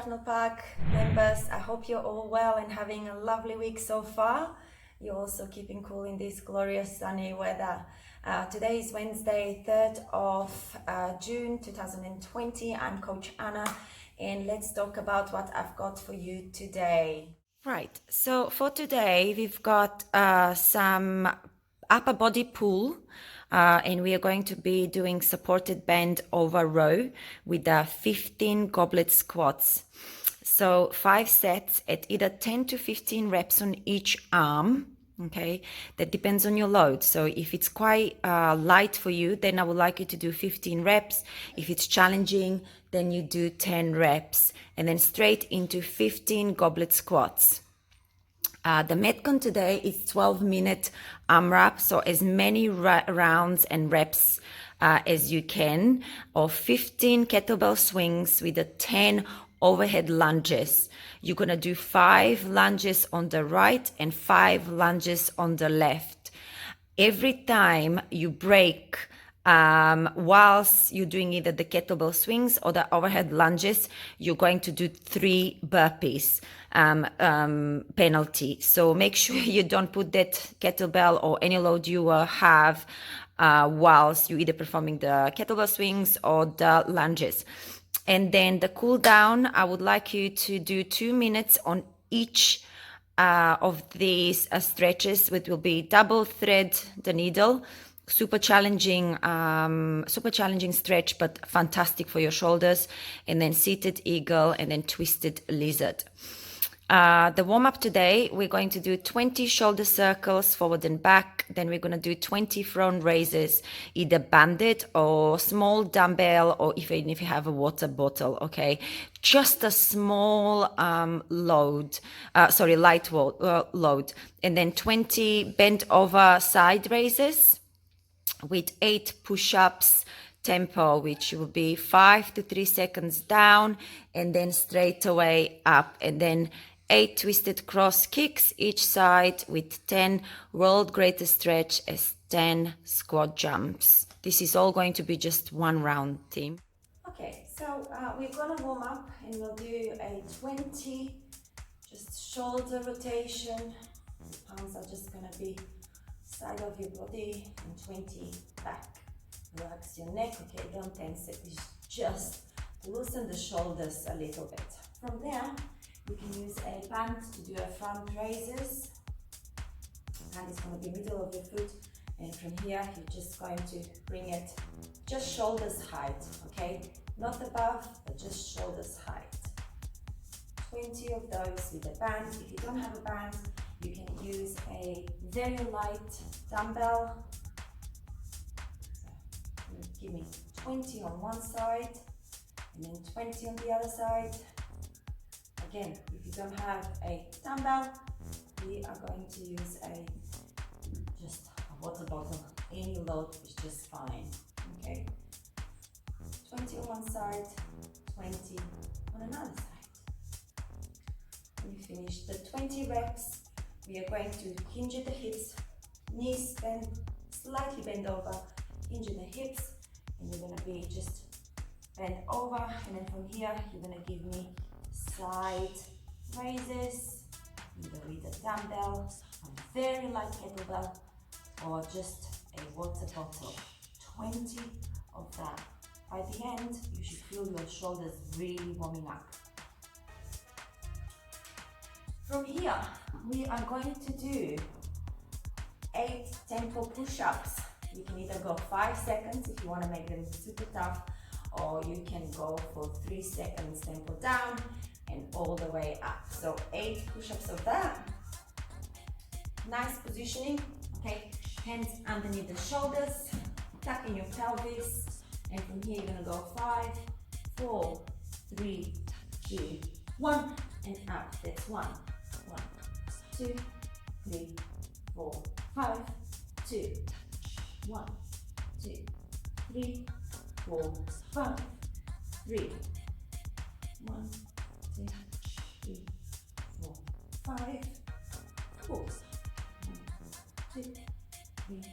Partner Pack members, I hope you're all well and having a lovely week so far. You're also keeping cool in this glorious sunny weather. Today is Wednesday, 3rd of June 2020. I'm Coach Anna, and let's talk about what I've got for you today. Right, so for today we've got some upper body pull, and we are going to be doing supported bend over row with 15 goblet squats. So 5 sets at either 10 to 15 reps on each arm. Okay, that depends on your load. So if it's quite light for you, then I would like you to do 15 reps. If it's challenging, then you do 10 reps and then straight into 15 goblet squats. The METCON today is 12-minute AMRAP, so as many rounds and reps as you can, of 15 kettlebell swings with 10 overhead lunges. You're gonna do 5 lunges on the right and 5 lunges on the left. Every time you break whilst you're doing either the kettlebell swings or the overhead lunges, you're going to do 3 burpees penalty. So make sure you don't put that kettlebell or any load you have whilst you're either performing the kettlebell swings or the lunges. And then the cool down, I would like you to do 2 minutes on each of these stretches, which will be double thread the needle. Super challenging stretch, but fantastic for your shoulders. And then seated eagle and then twisted lizard. The warm-up today, we're going to do 20 shoulder circles forward and back. Then we're going to do 20 front raises, either banded or small dumbbell, or even if you have a water bottle, okay? Just a small light load. And then 20 bent over side raises with 8 push-ups tempo, which will be 5 to 3 seconds down and then straight away up, and then 8 twisted cross kicks each side with 10 world greatest stretch as 10 squat jumps. This is all going to be just one round, team. Okay, so we're gonna warm up and we'll do a 20 just shoulder rotation. The palms are just gonna be side of your body and 20 back. Relax your neck, okay, don't tense it, it's just loosen the shoulders a little bit. From there, you can use a band to do a front raises. Hand is going to be middle of your foot, and from here, you're just going to bring it just shoulders height, okay? Not above, but just shoulders height. 20 of those with a band. If you don't have a band, you can use a very light dumbbell. Give me 20 on one side and then 20 on the other side. Again, if you don't have a dumbbell, we are going to use just a water bottle. Any load is just fine. Okay, 20 on one side, 20 on another side. When you finish the 20 reps, we are going to hinge at the hips, knees bend, slightly bend over, hinge at the hips. And you're going to be just bend over, and then from here you're going to give me side raises, either with a dumbbell, a very light kettlebell, or just a water bottle. 20 of that. By the end, you should feel your shoulders really warming up. From here, we are going to do 8 tempo push-ups. You can either go 5 seconds if you want to make them super tough, or you can go for 3 seconds tempo down and all the way up. So 8 push-ups of that. Nice positioning, okay? Hands underneath the shoulders, tuck in your pelvis, and from here you're gonna go 5, 4, 3, 2, 1, and up. That's 1, 2, 3, 4, 5, 2, 1, 2, 3, 4, 5, 3, 1, 2, 3, 4, 5, 4, 1, 2, 3,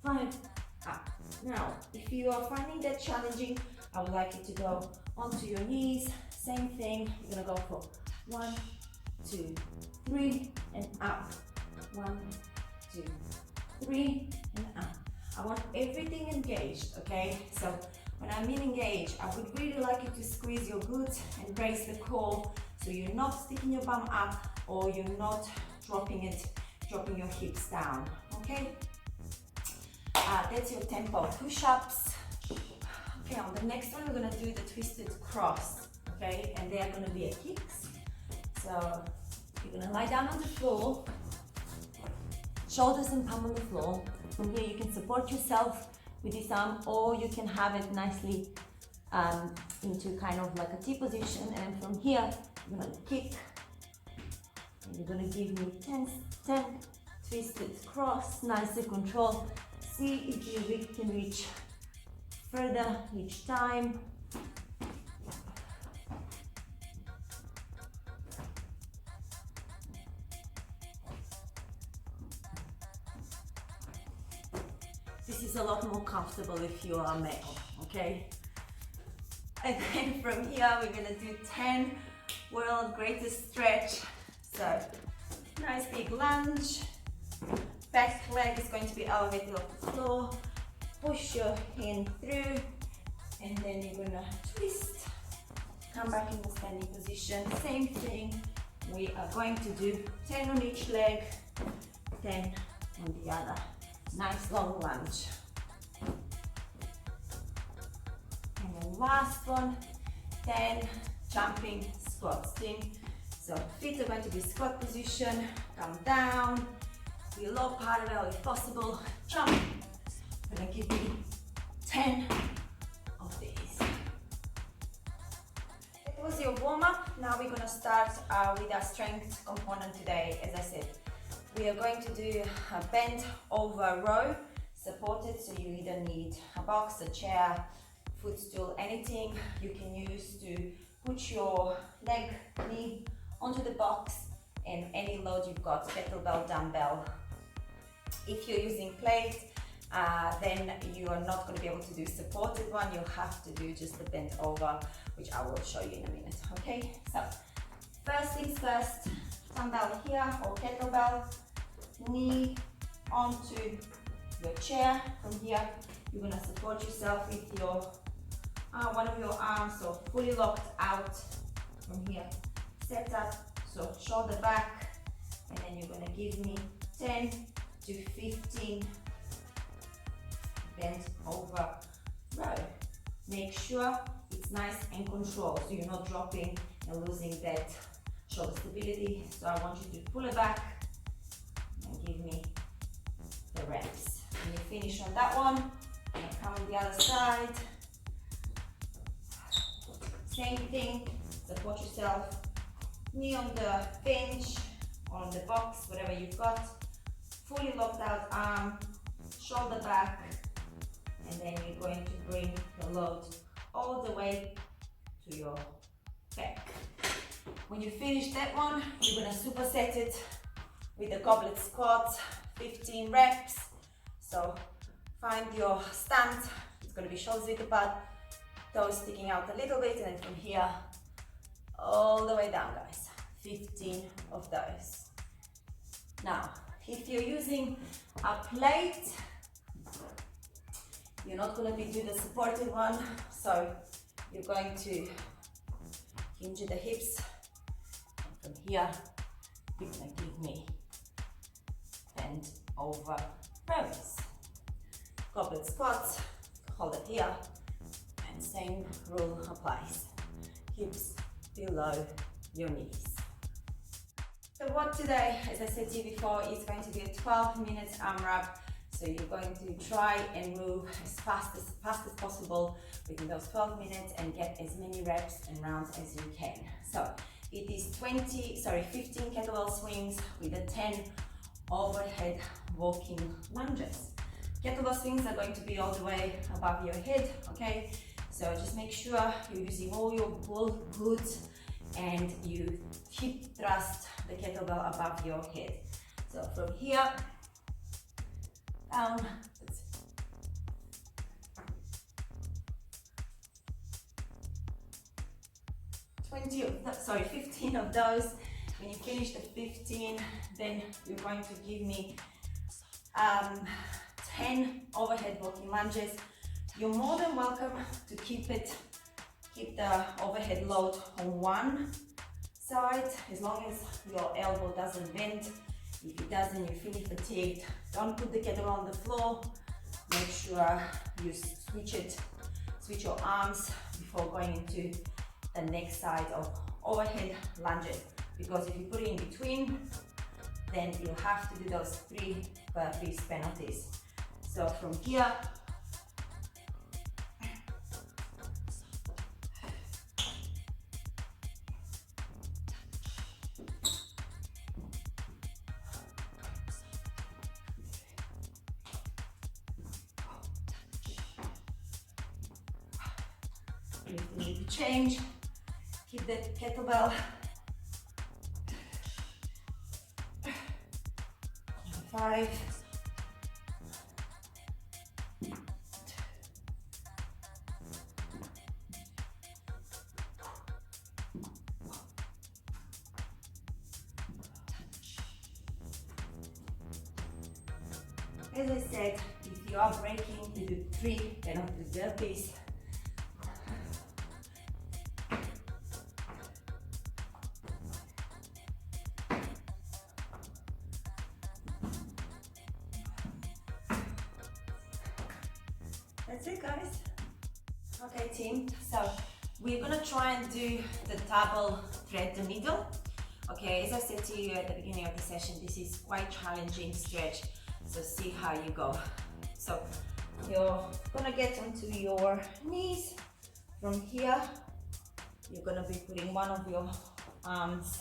4, 5, up. Now, if you are finding that challenging, I would like you to go onto your knees, Same thing, you're gonna go for 1, 2, 3, and up. 1, 2, 3, and up. I want everything engaged, okay? So when I mean engaged, I would really like you to squeeze your glutes and raise the core so you're not sticking your bum up or you're not dropping your hips down, okay? That's your tempo push-ups. Okay, on the next one, we're gonna do the twisted cross, okay? And they are gonna be a kicks. So you're gonna lie down on the floor, shoulders and palm on the floor. From here, you can support yourself with this arm, or you can have it nicely into kind of like a T position. And from here, you're gonna kick. And you're gonna give me 10 twisted cross, nice and control. See if you can reach further each time. This is a lot more comfortable if you are male, okay? And then from here, we're gonna do 10 world greatest stretch. So, nice big lunge. Back leg is going to be elevated off the floor. Push your hand through, and then you're gonna twist. Come back in the standing position. Same thing. We are going to do 10 on each leg, 10 on the other. Nice long lunge. And then last one, 10 jumping squats. So feet are going to be squat position. Come down. Below parallel if possible. Jump. I'm gonna give you 10 of these. That was your warm-up. Now we're gonna start with our strength component today. As I said, we are going to do a bend over row, supported, so you either need a box, a chair, footstool, anything you can use to put your leg, knee onto the box, and any load you've got, kettle bell, dumbbell. If you're using plate, then you are not going to be able to do supported one. You'll have to do just the bent over, which I will show you in a minute, okay? So, first things first, dumbbell here or kettlebell, knee onto your chair. From here, you're going to support yourself with your one of your arms, so fully locked out. From here, set up, so shoulder back, and then you're going to give me 10 to 15 bent over row. Make sure it's nice and controlled, so you're not dropping and losing that shoulder stability. So I want you to pull it back and give me the reps. When you finish on that one, and come on the other side. Same thing, support yourself, knee on the bench, or on the box, whatever you've got. Fully locked out arm, shoulder back, and then you're going to bring the load all the way to your back. When you finish that one, you're going to superset it with the goblet squat, 15 reps. So find your stance. It's going to be shoulders width apart, toes sticking out a little bit, and then from here all the way down, guys. 15 of those. Now, if you're using a plate, you're not going to be doing the supported one, so you're going to hinge the hips. And from here, you're going to give me bend over rows. Goblet squats, hold it here, and same rule applies. Hips below your knees. So what today, as I said to you before, is going to be a 12-minute AMRAP. So you're going to try and move as fast as possible within those 12 minutes and get as many reps and rounds as you can. So it is 15 kettlebell swings with a 10 overhead walking lunges. Kettlebell swings are going to be all the way above your head, okay? So just make sure you're using all your glutes and you hip thrust the kettlebell above your head. So from here, down, 12 15 of those. When you finish the 15, then you're going to give me 10 overhead walking lunges. You're more than welcome to keep the overhead load on one side, as long as your elbow doesn't bend. If it doesn't, you're feeling fatigued, don't put the kettle on the floor. Make sure you switch your arms before going into the next side of overhead lunges, because if you put it in between, then you'll have to do those 3 burpees penalties. So from here, if you need to change, keep the kettlebell. 5. As I said, if you are breaking, you do 3 penalty burpees. That's it, guys. Okay, team, so we're gonna try and do the double thread the needle. Okay, as I said to you at the beginning of the session, this is quite challenging stretch, so see how you go. So you're gonna get onto your knees. From here, you're gonna be putting one of your arms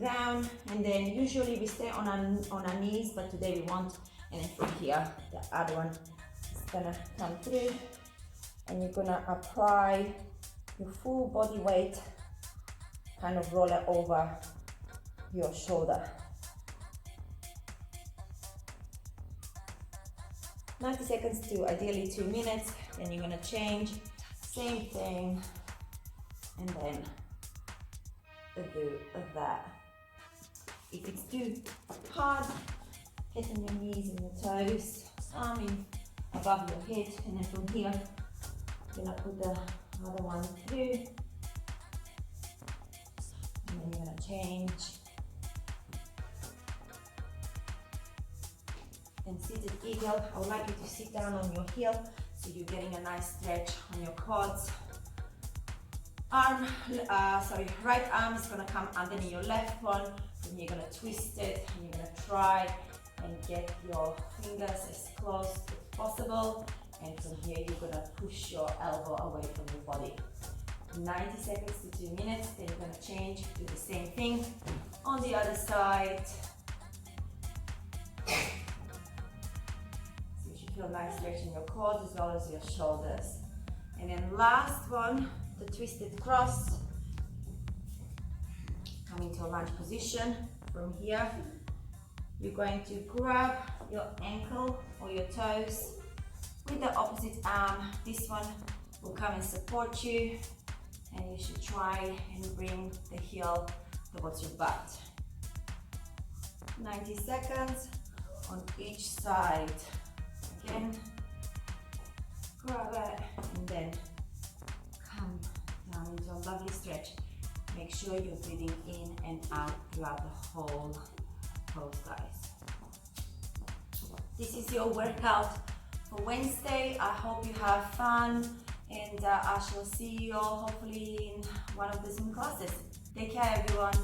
down, and then usually we stay on our knees, but today we won't. And then from here, the other one gonna come through, and you're gonna apply your full body weight, kind of roll it over your shoulder. 90 seconds to ideally 2 minutes, then you're gonna change, same thing, and then do that. If it's too hard, get on your knees and your toes, arm in above your head, and then from here, you're gonna put the other one through, and then you're gonna change. And seated eagle, I would like you to sit down on your heel, so you're getting a nice stretch on your quads. Right arm is gonna come underneath your left one, and you're gonna twist it, and you're gonna try and get your fingers as close as possible, and from here you're gonna push your elbow away from your body. 90 seconds to 2 minutes, then you're gonna change, do the same thing on the other side. So you should feel nice stretch in your quads as well as your shoulders. And then last one, the twisted cross. Come into a lunge position. From here, you're going to grab your ankle or your toes with the opposite arm. This one will come and support you, and you should try and bring the heel towards your butt. 90 seconds on each side. Again, grab it and then come down into a lovely stretch. Make sure you're breathing in and out throughout the whole pose, guys. This is your workout for Wednesday. I hope you have fun, and I shall see you all hopefully in one of the Zoom classes. Take care, everyone.